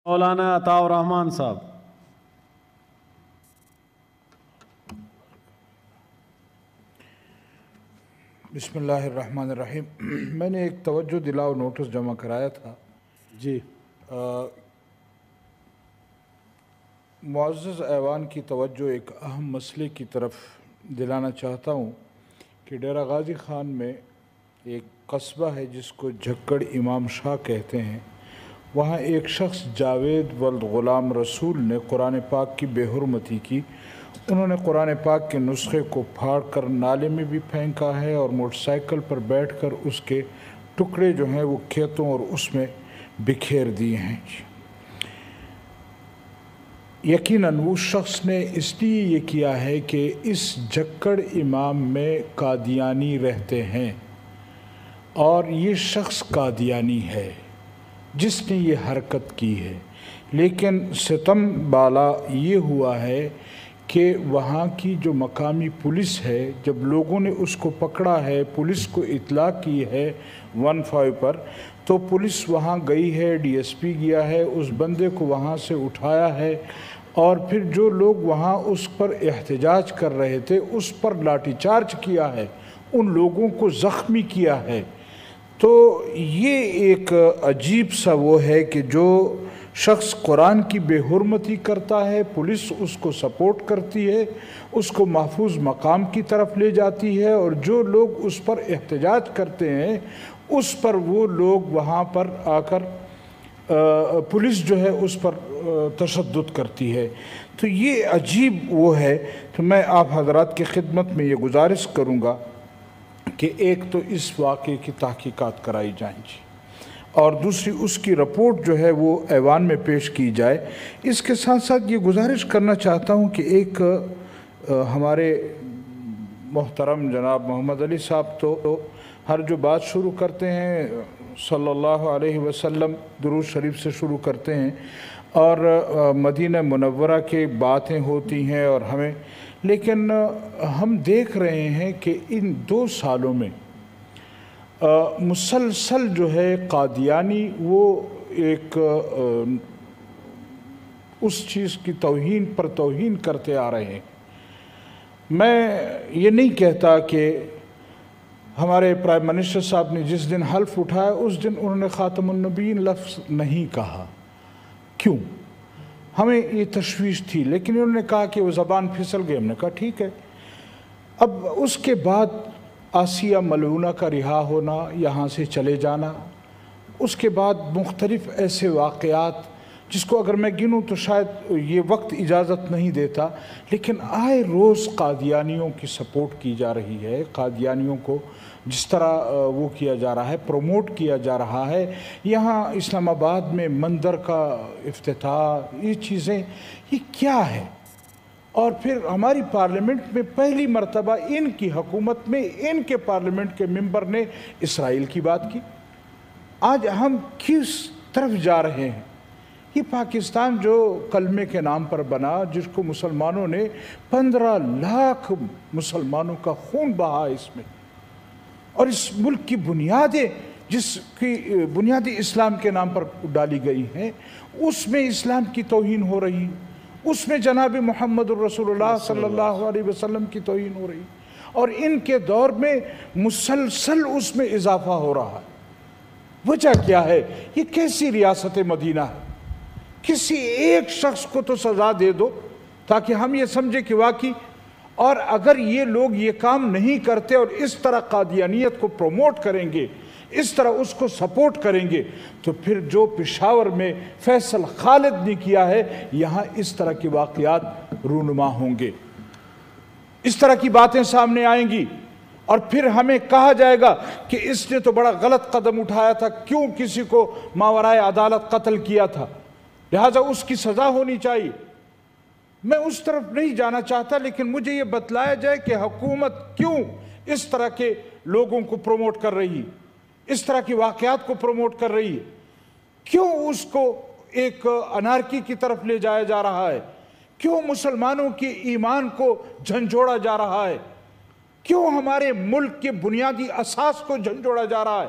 مولانا عطا الرحمان صاحب. بسم اللہ الرحمن الرحیم. میں نے ایک توجہ دلاؤ نوٹس جمع کرایا تھا. جی معزز ایوان کی توجہ ایک اہم مسئلے کی طرف دلانا چاہتا ہوں کہ ڈیرہ غازی خان میں ایک قصبہ ہے جس کو جھکڑ امام شاہ کہتے ہیں. وہاں ایک شخص جاوید ولد غلام رسول نے قرآن پاک کی بے حرمتی کی. انہوں نے قرآن پاک کے نسخے کو پھاڑ کر نالے میں بھی پھینکا ہے اور موٹر سائیکل پر بیٹھ کر اس کے ٹکڑے جو ہیں وہ کھیتوں اور اس میں بکھیر دیے ہیں. یقیناً اس شخص نے اس لیے یہ کیا ہے کہ اس جھکڑ امام میں قادیانی رہتے ہیں اور یہ شخص قادیانی ہے جس نے یہ حرکت کی ہے. لیکن ستم بالا یہ ہوا ہے کہ وہاں کی جو مقامی پولیس ہے، جب لوگوں نے اس کو پکڑا ہے، پولیس کو اطلاع کی ہے 15 پر، تو پولیس وہاں گئی ہے، ڈی ایس پی گیا ہے، اس بندے کو وہاں سے اٹھایا ہے اور پھر جو لوگ وہاں اس پر احتجاج کر رہے تھے اس پر لاٹھی چارج کیا ہے، ان لوگوں کو زخمی کیا ہے. تو یہ ایک عجیب سا وہ ہے کہ جو شخص قرآن کی بے حرمتی کرتا ہے، پولیس اس کو سپورٹ کرتی ہے، اس کو محفوظ مقام کی طرف لے جاتی ہے، اور جو لوگ اس پر احتجاج کرتے ہیں اس پر وہ لوگ وہاں پر آ کر پولیس جو ہے اس پر تشدد کرتی ہے. تو یہ عجیب وہ ہے. تو میں آپ حضرات کی خدمت میں یہ گزارش کروں گا کہ ایک تو اس واقعے کی تحقیقات کرائی جائیں گی اور دوسری اس کی رپورٹ جو ہے وہ ایوان میں پیش کی جائے. اس کے ساتھ ساتھ یہ گزارش کرنا چاہتا ہوں کہ ایک ہمارے محترم جناب محمد علی صاحب تو ہر جو بات شروع کرتے ہیں صلی اللہ علیہ وسلم درود شریف سے شروع کرتے ہیں اور مدینہ منورہ کے باتیں ہوتی ہیں اور ہمیں، لیکن ہم دیکھ رہے ہیں کہ ان 2 سالوں میں مسلسل جو ہے قادیانی وہ ایک اس چیز کی توہین پر توہین کرتے آ رہے ہیں. میں یہ نہیں کہتا کہ ہمارے پرائم منسٹر صاحب نے جس دن حلف اٹھایا اس دن انہوں نے خاتم النبیین لفظ نہیں کہا. کیوں؟ ہمیں یہ تشویش تھی، لیکن انہوں نے کہا کہ وہ زبان پھسل گئی. ہم نے کہا ٹھیک ہے. اب اس کے بعد آسیہ ملعونہ کا رہا ہونا، یہاں سے چلے جانا، اس کے بعد مختلف ایسے واقعات جس کو اگر میں گنوں تو شاید یہ وقت اجازت نہیں دیتا، لیکن آئے روز قادیانیوں کی سپورٹ کی جا رہی ہے، قادیانیوں کو جس طرح وہ کیا جا رہا ہے، پروموٹ کیا جا رہا ہے. یہاں اسلام آباد میں مندر کا افتتاح، یہ چیزیں یہ کیا ہے؟ اور پھر ہماری پارلیمنٹ میں پہلی مرتبہ ان کی حکومت میں ان کے پارلیمنٹ کے ممبر نے اسرائیل کی بات کی. آج ہم کس طرف جا رہے ہیں؟ یہ پاکستان جو کلمے کے نام پر بنا، جس کو مسلمانوں نے 15 لاکھ مسلمانوں کا خون بہا اس میں، اور اس ملک کی بنیادیں جس کی بنیادی اسلام کے نام پر ڈالی گئی ہیں، اس میں اسلام کی توہین ہو رہی، اس میں جناب محمد الرسول اللہ صلی اللہ علیہ وسلم کی توہین ہو رہی، اور ان کے دور میں مسلسل اس میں اضافہ ہو رہا ہے. وجہ کیا ہے؟ یہ کیسی ریاست مدینہ ہے؟ کسی ایک شخص کو تو سزا دے دو تاکہ ہم یہ سمجھے کہ واقعی. اور اگر یہ لوگ یہ کام نہیں کرتے اور اس طرح قادیانیت کو پروموٹ کریں گے، اس طرح اس کو سپورٹ کریں گے، تو پھر جو پشاور میں فیصل خالد نے کیا ہے، یہاں اس طرح کی واقعات رونما ہوں گے، اس طرح کی باتیں سامنے آئیں گی، اور پھر ہمیں کہا جائے گا کہ اس نے تو بڑا غلط قدم اٹھایا تھا، کیوں کسی کو ماورائے عدالت قتل کیا تھا، لہٰذا اس کی سزا ہونی چاہیے. میں اس طرف نہیں جانا چاہتا، لیکن مجھے یہ بتلایا جائے کہ حکومت کیوں اس طرح کے لوگوں کو پروموٹ کر رہی ہے، اس طرح کی واقعات کو پروموٹ کر رہی ہے، کیوں اس کو ایک انارکی کی طرف لے جایا جا رہا ہے، کیوں مسلمانوں کے ایمان کو جھنجھوڑا جا رہا ہے، کیوں ہمارے ملک کے بنیادی اساس کو جھنجھوڑا جا رہا ہے.